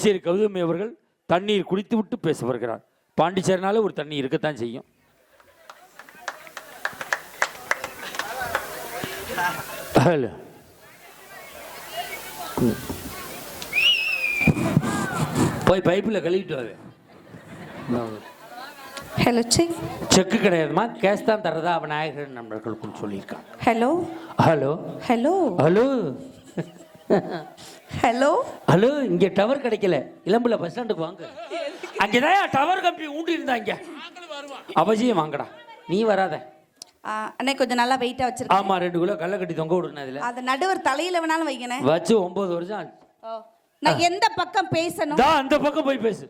புதுச்சேரி கௌதமி அவர்கள் தண்ணீர் குடித்து விட்டு பேச வருகிறார். பாண்டிச்சேரினால ஒரு தண்ணி இருக்கத்தான் செய்யும். போய் பைப்பில் கழுவிட்டு வாங்க. Hello cheque. செக்கு கிடையாதுமா, கேஷ் தான் தரதா அவன் நாயகர் நண்பர்களுக்கு சொல்லியிருக்கான். Hello hello hello hello hello hello. இங்கே டவர் கிடைக்கல, இளம்புல பஸ் ஸ்டாண்டுக்கு வாங்க. அங்கேதான் டவர் கம்பெனி ஊண்டி இருந்தாங்க. அவசியம் வாங்கடா, நீ வராத. அண்ணே கொஞ்சம் நல்லா வெயிட்டா வச்சிருக்கேன். ஆமா, 2 கிலோ கல்ல கட்டி தொங்க விடுனேன். அதுல அது நடுவர் தலையில வேணாலும் வைக்கணும். வச்சு 9 வருஷம் ஆச்சு. நான் எந்த பக்கம் பேசணும்? அந்த பக்கம் போய் பேசு.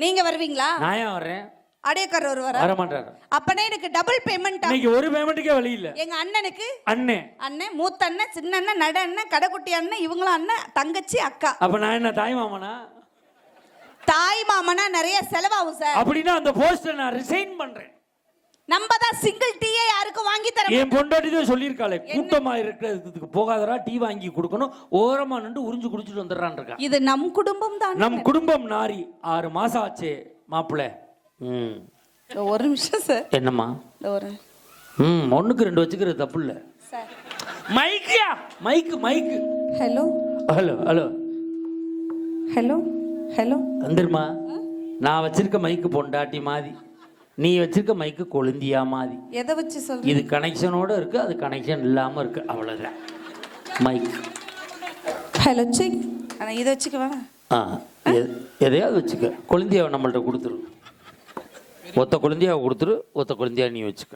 நீங்க வருவீங்களா? நான் ஏன் வர்றேன்? அடையக்காரர் வருவாரா? வர மாட்டாரு. அப்பனே எனக்கு டபுள் பேமெண்ட். இன்னைக்கு ஒரு பேமெண்ட்டுக்கே வழி இல்ல. எங்க அண்ணனுக்கு அண்ணன், மூத்த அண்ணன், சின்ன அண்ணன், நட அண்ணன், கடைக்குட்டி அண்ணன், இவங்களும் அண்ணன், தங்கச்சி, அக்கா. அப்ப நான் என்ன தாய் மாமனா? தாய் மாமனா நிறைய செலவாகும் சார். அப்படின்னா அந்த போஸ்டர் நான் ரிசைன் பண்றேன். நம்ம தான் சிங்கிள் டீயே யாருக்கும் வாங்கி தர. என் பொண்டாட்டி தான் சொல்லியிருக்காளே, கூட்டமா இருக்கிறதுக்கு போகாதரா, டீ வாங்கி கொடுக்கணும், ஓரமா நின்று உறிஞ்சு குடிச்சிட்டு வந்துடுறான் இருக்கா. இது நம் குடும்பம் தான். நம் குடும்பம் நாரி. 6 மாசம் ஆச்சு மாப்பிள்ள. ஒரு நிமிஷம் சார். என்னம்மா? ஒரு 1க்கு 2 வச்சுக்கிறது தப்பு இல்ல சார். மைக்கியா, mic. Hello hello hello hello hello. வந்துருமா. நான் வச்சிருக்க மைக்கு பொண்டாட்டி மாதிரி, நீ வச்சிருக்க மைக்கு கொழுந்தியா மாதிரி. எதை வச்சு சொல்ற? இது கனெக்ஷனோட இருக்கு, அது கனெக்ஷன் இல்லாம இருக்கு, அவ்வளவுதான் மைக். Hello check. ஆனா இதை வச்சுக்க வேணாம். எதையாவது வச்சுக்க. கொழுந்தியாவை நம்மள்ட்ட கொடுத்துரு. ஒத்த கொழுந்தியாவை கொடுத்துரு, ஒத்த கொழுந்தியா நீ வச்சுக்க.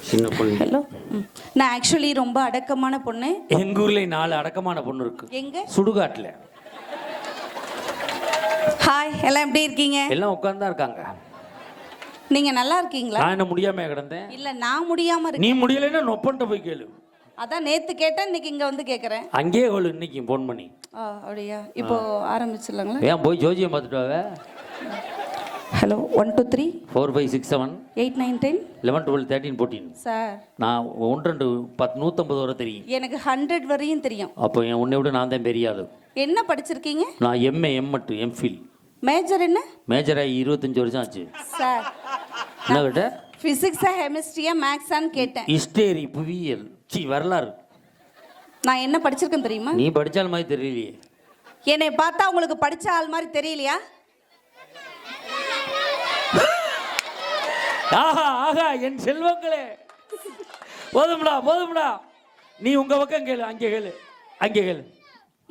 சின்ன கொழுந்தி. ஹலோ. நான் ஆக்சுவலி ரொம்ப அடக்கமான பொண்ணு. எங்க ஊர்ல 4 அடக்கமான பொண்ணு இருக்கு. எங்க? சுடுகாட்டுல. ஹாய், எல்லாம் எப்படி இருக்கீங்க? எல்லாம் உட்கார்ந்தா இருக்காங்க. நீங்க நல்லா இருக்கீங்களா? நான் என்ன முடியாம கிடந்தேன்? இல்ல, நான் முடியாம இருக்கேன். நீ முடியலைன்னா நொப்பன்ட்ட போய் கேளு. அதான் நேத்து கேட்டேன், இன்னைக்கு இங்க வந்து கேக்குறேன். அங்கேயே ஹோல் இன்னைக்கு போன் பண்ணி. அப்படியா? இப்போ ஆரம்பிச்சிடலாங்களா? ஏன் போய் ஜோதியம் பார்த்துட்டு வாங்க. ஹலோ 1 2 3 4 5 6 7 8 9 10 11 12 13 14. சார் நான் 1 2 10 150 வரை தெரியும். எனக்கு 100 வரையும் தெரியும். அப்போ உன்னை விட நான் தான் பெரிய ஆளு. என்ன படிச்சிருக்கீங்க? நான் எம்ஏ எம்.எட் எம்ஃபில். மேஜர் என்ன? மேஜர் ஆகி 25 வருஷம் ஆச்சு. சார் என்ன கேட்ட? பிசிக்ஸா கெமிஸ்ட்ரியா மேக்ஸான்னு கேட்டேன். ஹிஸ்டரி, புவியியல், வரலாறு. நான் என்ன படிச்சிருக்கேன் தெரியுமா? நீ படிச்சால் மாதிரி தெரியலையே. என்னை பார்த்தா உங்களுக்கு படிச்ச ஆள் மாதிரி தெரியலையா? ஆஹா என் செல்வங்களே, போதும்டா. நீ உங்க பக்கம் கேளு, அங்கே கேளு.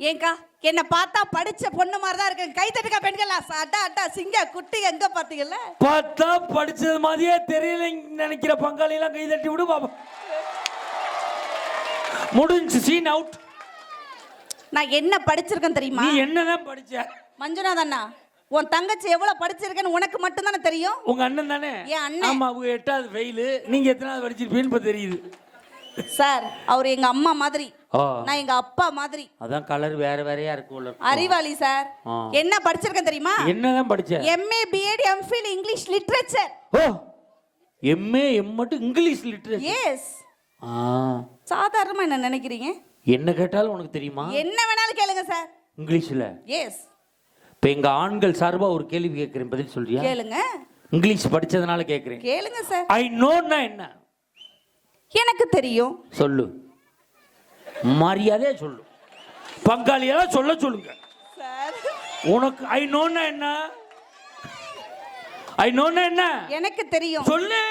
ஏங்கா, என்ன பார்த்தா படிச்ச பொண்ணு மாதிரி தான் இருக்கு. கை தட்டுக்கா பெண்கள். அட்டா சிங்க குட்டி எங்க பாத்தீங்கல்ல? பார்த்தா படிச்சது மாதிரியே தெரியல நினைக்கிற பங்காளி எல்லாம் கை தட்டி விடு பாப்பா. முடிஞ்சு, சீன் அவுட். நான் என்ன படிச்சிருக்கேன் தெரியுமா? நீ என்னதான் படிச்ச? மஞ்சுநாத் அண்ணா, உன் தங்கச்சி எவ்வளவு படிச்சிருக்கேன்னு உனக்கு மட்டும் தானே தெரியும். உங்க அண்ணன் தானே? என் அண்ணன். ஆமா, அவங்க 8வது ஃபெயில், நீங்க எத்தனாவது படிச்சிருப்பீன்னு இப்ப தெரியுது. சார், அவர் எங்க அம்மா மாதிரி, நான் எங்க அப்பா மாதிரி. அதான் கலர் வேறையா இருக்கு. அறிவாளி சார். என்ன படிச்சிருக்கேன் தெரியுமா? என்னதான் படிச்ச? MA BEd MPhil English literature. MA MEd English literature. Yes. சாதாரணமா என்ன நினைக்கிறீங்க? என்ன கேட்டாலும் உனக்கு தெரியுமா? என்ன வேணாலும் கேளுங்க சார். இங்கிலீஷ்ல? எஸ். இப்ப எங்க ஆண்கள் சார்பா ஒரு கேள்வி கேட்கிறேன், பதில் சொல்றியா? கேளுங்க. இங்கிலீஷ் படிச்சதுனால கேட்கிறேன். கேளுங்க சார். ஐ நோன்னா என்ன? எனக்கு தெரியும். சொல்லு, மரியாதையா சொல்லு. பங்காளியெல்லாம் சொல்லுங்க சார். உனக்கு ஐ நோன்னா என்ன? ஐ நோன்னா என்ன? எனக்கு தெரியும். சொல்லு.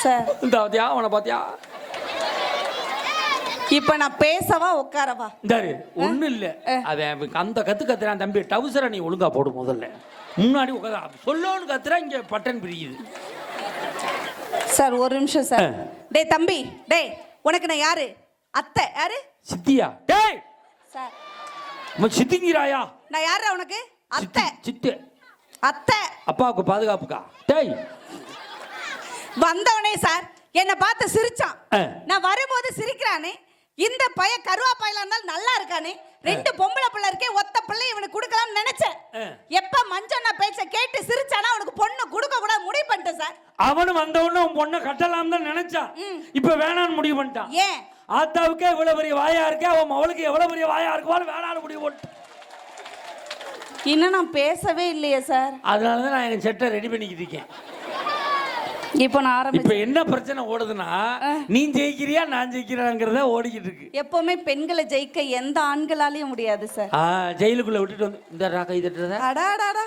சார், இந்த பாத்தியா, அவனை பாத்தியா? இப்ப நான் பேசவா உட்காரவா? ஒண்ணு இல்ல, அவன் அந்த கத்துறான் தம்பி. டவுசரை நீ ஒழுங்கா போடு முதல்ல. முன்னாடி உட்காந்து சொல்லோன்னு கத்துறா, இங்க பட்டன் பிரியுது. சார் ஒரு நிமிஷம் சார். டேய் தம்பி, டேய் உனக்கு நான் யாரு? அத்தை. யாரு? சித்தியா? டேய் சார், சித்திங்கிறாயா? நான் யாரா உனக்கு? அத்தை. சித்து. அத்தை. அப்பாவுக்கு பாதுகாப்புக்கா? டேய் வந்தவனே சார் என்ன பார்த்து சிரிச்சான். நான் வரும்போது சிரிக்கிறானே, இந்த பையன் கருவா பையலா இருந்தாலும் நல்லா இருக்கானே, 2 பொம்பளை பிள்ளை இருக்கே, ஒத்த பிள்ளை இவனுக்கு கொடுக்கலாம்னு நினைச்சேன். எப்ப மஞ்சண்ணா பேச்ச கேட்டு சிரிச்சானா அவனுக்கு பொண்ணு கொடுக்க கூட முடிவு பண்ணிட்டேன் சார். அவனும் வந்த உடனே உன் பொண்ணை கட்டலாம் தான் நினைச்சான். இப்ப வேணான்னு முடிவு பண்ணிட்டான். ஏன்? ஆத்தாவுக்கே இவ்வளவு பெரிய வாயா இருக்கே, அவன் அவளுக்கு எவ்வளவு பெரிய வாயா இருக்குவாலும் வேணான்னு முடிவு பண்ணிட்டான். இன்னும் நான் பேசவே இல்லையே சார். அதனாலதான் நான் என் செட்டை ரெடி பண்ணிக்கிட்டு இருக்கேன். இப்போ நான் ஆரம்பிச்சேன். இப்ப என்ன பிரச்சனை ஓடுதுன்னா, நீ ஜெயிக்கிறியா நான் ஜெயிக்கிறாங்கிறத ஓடிக்கிட்டு இருக்கு. எப்பவுமே பெண்களை ஜெயிக்க எந்த ஆண்களாலையும் முடியாது சார். ஜெயிலுக்குள்ள விட்டுட்டு வந்து இந்த கை தட்டுறதா அடாடாடா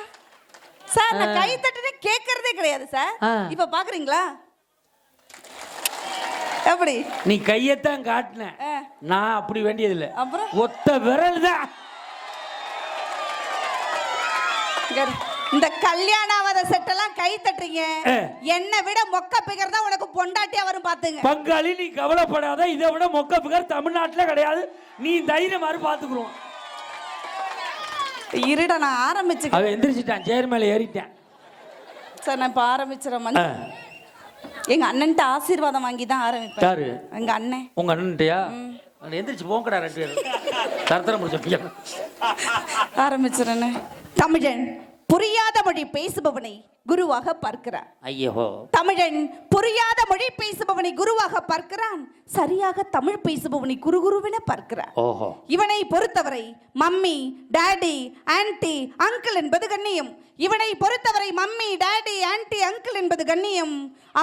சார், நான் கை தட்டுனே கேட்கறதே கிடையாது சார். இப்ப பாக்குறீங்களா எப்படி? நீ கையத்தான் காட்டின, நான் அப்படி வேண்டியதில்லை. அப்புறம் ஒத்த விரல் தான். இந்த கல்யாணாவத செட்டெல்லாம் கை தட்டுறீங்க, என்னை விட மொக்க பிகர் தான் உனக்கு பொண்டாட்டியா வரும் பாத்துங்க. பங்காளி நீ கவலைப்படாத, இதை விட மொக்க பிகர் தமிழ்நாட்டுல கிடையாது. நீ தைரியம் மாதிரி பாத்துக்குறோம். இருடா நான் ஆரம்பிச்சு. அவன் எந்திரிச்சிட்டான், சேர் மேல ஏறிட்டான். சார் நான் இப்ப ஆரம்பிச்சிடறேன். எங்க அண்ணன்ட்ட ஆசீர்வாதம் வாங்கி தான் ஆரம்பிப்பேன். யாரு? எங்க அண்ணன். உங்க அண்ணன்ட்டயா? எந்திரிச்சு போங்கடா 2 பேரும். தரத்தரம் முடிச்ச ஆரம்பிச்சிடறேன். தமிழன் புரியாத மொழி பேசுபவனை குருவாக பார்க்கிறான். ஐயோ, தமிழன் புரியாத மொழி பேசுபவனை குருவாக பார்க்கிறான். சரியாக தமிழ் பேசுபவனை குருகுருவென பார்க்கிறான். ஓஹோ. இவனை பொறுத்தவரை மம்மி, டாடி, ஆன்டி, அங்கிள் என்பது கண்ணியம். இவனை பொறுத்தவரை மம்மி, டாடி, ஆன்டி, அங்கிள் என்பது கண்ணியம்.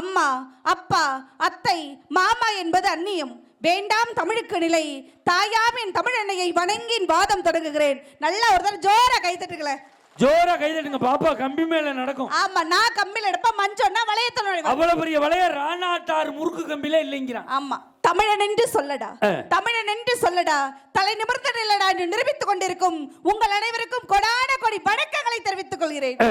அம்மா, அப்பா, அத்தை, மாமா என்பது அந்நியம். வேண்டாம் தமிழுக்கு நிலை, தாயாம் என் தமிழ் அன்னையை வணங்கின் வாதம் தொடங்குகிறேன். நல்லா ஒரு தடவை ஜோரா கைத்தட்டுங்களேன். ஜோரா கைதட்டுங்க பாப்பா, கம்பி மேல நடக்கும். ஆமா, நான் கம்பில எடுப்பேன், மஞ்சோன்னா வளையத்துல நுழைவேன். அவ்வளவு பெரிய வளைய ராணாட்டார் முறுக்கு கம்பில இல்லைங்கிறான். ஆமா, தமிழன் என்று சொல்லடா, தமிழன் என்று சொல்லடா, தலை நிமிர்ந்த நில்லடா என்று நிரூபித்துக் கொண்டிருக்கும் உங்கள் அனைவருக்கும் கொடான கொடி வணக்கங்களை தெரிவித்துக் கொள்கிறேன்.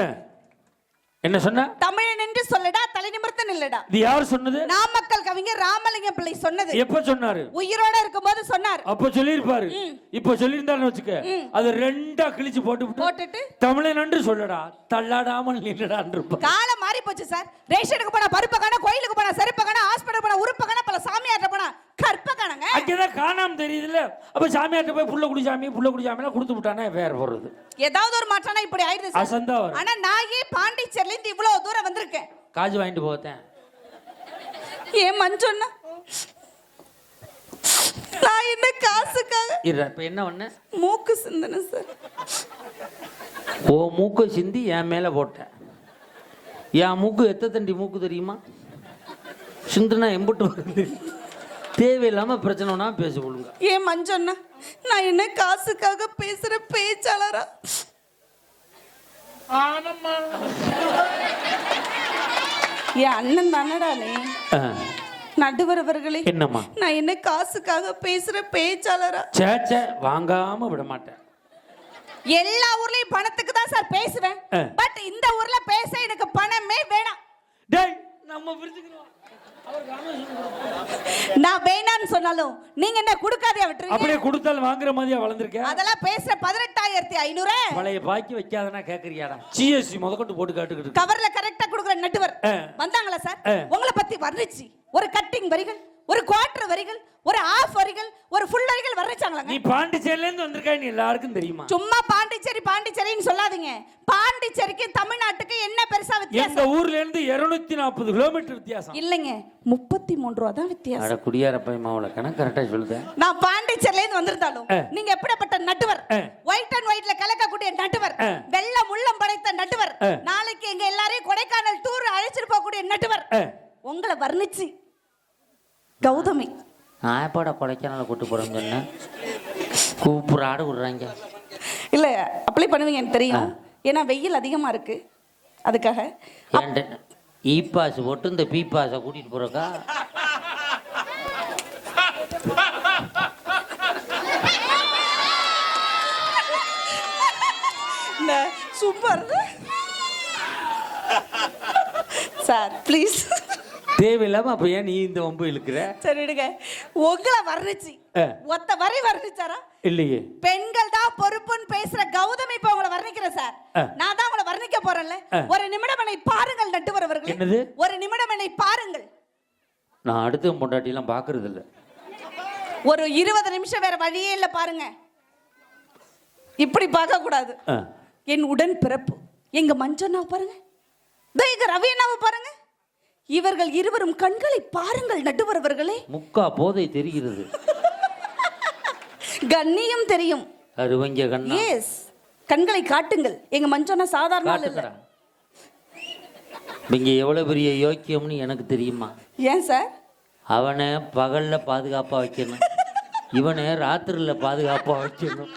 என்ன சொன்ன? தமிழன் என்று சொல்லடா, தலை நிமிர்ந்த நில்லடா. இது யார் சொன்னது? நாமக்கல் கவிஞர் ராமலிங்கம் பிள்ளை சொன்னது. எப்ப சொன்னாரு? உயிரோட இருக்கும்போது சொன்னார். அப்ப சொல்லிருப்பாரு. இப்ப சொல்லிருந்தாருன்னு வச்சுக்க, அது 2ஆ கிழிச்சு போட்டுட்டு தமிழன் என்று சொல்லடா, தள்ளாடாமல் நில்லடான்னு இருப்பா. காலம் மாறி போச்சு சார். ரேஷனுக்கு போனா பருப்ப காண, கோயிலுக்கு போனா செருப்ப காண, ஹாஸ்பிடல் போனா உறுப்ப காண, பல சாமியார்ட்ட போனா கற்ப காணங்க. அங்கதான் காணாம தெரியுதுல்ல. அப்ப சாமியார்ட்ட போய் புள்ள குடிச்சாமி கொடுத்து விட்டானே வேற போறது. ஏதாவது ஒரு மாற்றம்னா இப்படி ஆயிடுது சார். அசந்தா வரும். ஆனா நான் ஏன் பாண்டிச்சேரில இருந்து இவ்வளவு தூரம் வந்திருக்கேன்? காஜு வாங்கிட்டு போத்தேன். ஏன் மஞ்சொன்னா நான் என்ன காசுக்காக இப்ப என்ன பண்ண? மூக்கு சிந்தன சார். ஓ மூக்கு சிந்தி என் மேல போட்ட. என் மூக்கு எத்த தண்டி மூக்கு தெரியுமா? சிந்துனா எம்புட்டு வருது. தேவையில்லாம பிரச்சனைனா பேச கொடுங்க. ஏன் மஞ்சொன்னா நான் என்ன காசுக்காக பேசுற பேச்சாளரா? என் அண்ணன் தானடா நீ. நடுவர் அவர்களே, என்னம்மா? நான் என்ன காசுக்காக பேசுற பேச்சாளரா? சேச்சே, வாங்காம விட மாட்டேன். எல்லா ஊர்லயும் பணத்துக்கு தான் சார் பேசுவேன். பட் இந்த ஊர்ல பேச எனக்கு பணமே வேணாம். டேய், நம்ம பிரிச்சுக்கிறோம். நான் வேணான்னு சொன்னாலும் நீங்க என்ன கொடுக்காதே விட்டுருங்க. அப்படியே கொடுத்தாலும் வாங்குற மாதிரியா வளர்ந்துருக்கேன். அதெல்லாம் பேசுற 18,500 பழைய பாக்கி வைக்காதனா கேக்குறியாடா? ஜிஎஸ்டி முதற்கொண்டு போட்டு காட்டுக்கிட்டு கவர்ல கரெக்டா கொடுக்குற நட்டுவர் வந்தாங்களா சார்? உங்களை பத்தி வர்ணிச்சு ஒரு கட்டிங் வரிகள், ஒரு குவார்டர் வரிகள், ஒரு ஆஃப் வரிகள், ஒரு ஃபுல் வரிகள் வர்ணிச்சாங்களாங்க. நீ பாண்டிச்சேரில இருந்து வந்திருக்க, நீ எல்லாருக்கும் தெரியுமா? சும்மா பாண்டிச்சேரின்னு சொல்லாதீங்க. பாண்டிச்சேரிக்கு தமிழ்நாட்டுக்கு என்ன பெருசா வித்தியாசம்? எங்க ஊர்ல இருந்து 240 கிலோமீட்டர் வித்தியாசம். இல்லைங்க, 33 ரூபா தான் வித்தியாசம். அட குடியார பை மாவுல கணக்கு கரெக்டா சொல்லுத. நான் பாண்டிச்சேரில இருந்து வந்திருந்தாலும் நீங்க எப்படிப்பட்ட நட்டுவர்? ஒயிட் அண்ட் ஒயிட்ல கலக்கக்கூடிய நட்டுவர், வெள்ளம் உள்ளம் படைத்த நட்டுவர், நாளைக்கு எங்க எல்லாரையும் கொடைக்கானல் டூர் அழைச்சிட்டு போகக்கூடிய நட்டுவர். உங்களை வர்ணிச்சு கௌதமி நான் எப்படா கொடைக்கானல கூட்டு போறேன்னு சொன்னேன். கூப்பிடுற ஆடு விடுறாங்க. இல்ல அப்ளை பண்ணுவீங்க எனக்கு தெரியும். ஏன்னா வெயில் அதிகமா இருக்கு, அதுக்காக. இ பாஸ் போட்டு இந்த பி பாஸை கூட்டிட்டு போறக்கா. Super sir, please. தேவையில்லாம அப்ப ஏன் நீ இந்த வம்பு இழுக்கிற? சரி விடுங்க. உங்களை வர்ணிச்சு ஒத்த வரி வர்ணிச்சாரா? இல்லையே. பெண்கள் தான் பொறுப்புன்னு பேசுற கௌதமி இப்ப உங்களை வர்ணிக்கிறேன் சார். நான் தான் உங்களை வர்ணிக்க போறேன்ல. ஒரு நிமிடம் என்னை பாருங்கள் நட்டுவர் அவர்களே. என்னது? ஒரு நிமிடம் என்னை பாருங்கள். நான் அடுத்த பொண்டாட்டி எல்லாம் பாக்குறது இல்ல. ஒரு 20 நிமிஷம் வேற வழியே இல்ல பாருங்க. இப்படி பார்க்க கூடாது. ஆ. என் உடன் பிறப்பு எங்க மஞ்சண்ணா பாருங்க, இதோ எங்க ரவி அண்ணாவை பாருங்க. இவர்கள் இருவரும் கண்களை பாருங்கள் நடுவர் அவர்களே. முக்கா போதை தெரிகிறது. கண்ணியம் தெரியும். அருவங்க கண்ணா. எஸ், கண்களை காட்டுங்கள். எங்க மஞ்சண்ணா சாதாரண ஆள் இல்ல. காட்டுக்கடா. இங்க எவ்வளவு பெரிய யோக்கியம்னு எனக்கு தெரியுமா? ஏன் சார்? அவனை பகல்ல பாதுகாப்பா வைக்கணும், இவனை ராத்திரில பாதுகாப்பா வைக்கணும்.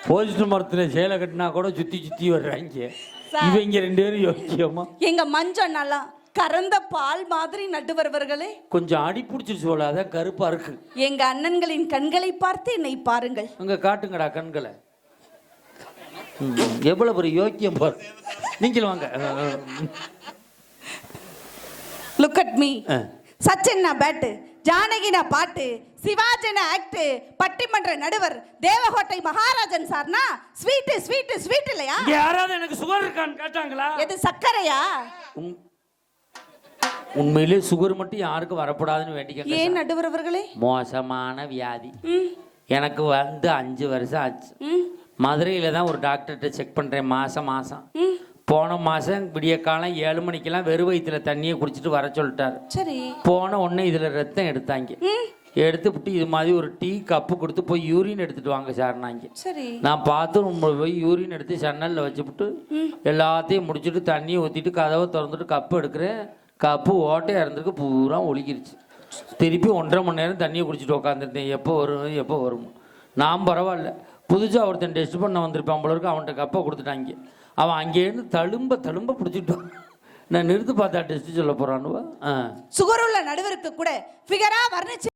போலீஸ் மரத்துல சேலை கட்டினா கூட சுத்தி சுத்தி வர்றாங்க. சார். இவங்க 2 பேரும் யோக்கியமா? எங்க மஞ்சண்ணாலாம் கறந்த பால் மாதிரி நடுவர் அவர்களே. கொஞ்சம் அடி பிடிச்சிருச்சு போல, அதான் கருப்பா இருக்கு. எங்க அண்ணன்களின் கண்களை பார்த்து என்னை பாருங்கள். அங்க காட்டுங்கடா கண்களை. எவ்வளவு பெரிய யோக்கியம் பாரு. நீங்கள் வாங்க. Look at me. சச்சின்னா பேட்டு, ஜானகினா பாட்டு, சிவாஜினா ஆக்ட், பட்டிமன்ற நடுவர், தேவகோட்டை மகாராஜன் சார்னா ஸ்வீட் ஸ்வீட் ஸ்வீட் இல்லையா? இங்க யாராவது எனக்கு சுகர் இருக்கான்னு கேட்டாங்களா? எது சக்கரையா? உண்மையிலே சுகர் மட்டும் யாருக்கும் வரக்கூடாதுன்னு வேண்டிக்க. ஏன் நடுவர் அவர்களே? மோசமான வியாதி. எனக்கு வந்து 5 வருஷம் ஆச்சு. மதுரையில தான் ஒரு டாக்டர்கிட்ட செக் பண்றேன் மாசம். போன மாசம் விடிய காலம் 7 மணிக்கெல்லாம் வெறும் வயிற்றுல தண்ணியை குடிச்சிட்டு வர சொல்லிட்டாரு. சரி. போன உடனே இதுல ரத்தம் எடுத்தாங்க. எடுத்துவிட்டு இது மாதிரி ஒரு டீ கப்பு கொடுத்து போய் யூரின் எடுத்துட்டு வாங்க சார்னாங்க. சரி. நான் பார்த்து போய் யூரின் எடுத்து சன்னல்ல வச்சுவிட்டு எல்லாத்தையும் முடிச்சுட்டு தண்ணியை ஊற்றிட்டு கதவை திறந்துட்டு கப்பு எடுக்கிறேன். கப்பு ஓட்டையா இருந்திருக்கு, பூரா ஒழுகிருச்சு. திருப்பி 1.5 மணி நேரம் தண்ணியை குடிச்சிட்டு உட்காந்துருந்தேன். எப்போ வரும். நான் பரவாயில்ல, புதுசாக ஒருத்தன் டெஸ்ட் பண்ண வந்திருப்பான் போல இருக்கு. அவன்கிட்ட கப்பை கொடுத்துட்டாங்க. அவன் அங்கேருந்து தழும்ப பிடிச்சிட்டான். நான் நிறுத்து பார்த்தா டெஸ்ட் சொல்ல போறானுவா. சுகர் உள்ள நடுவருக்கு கூட ஃபிகரா வர்ணிச்சு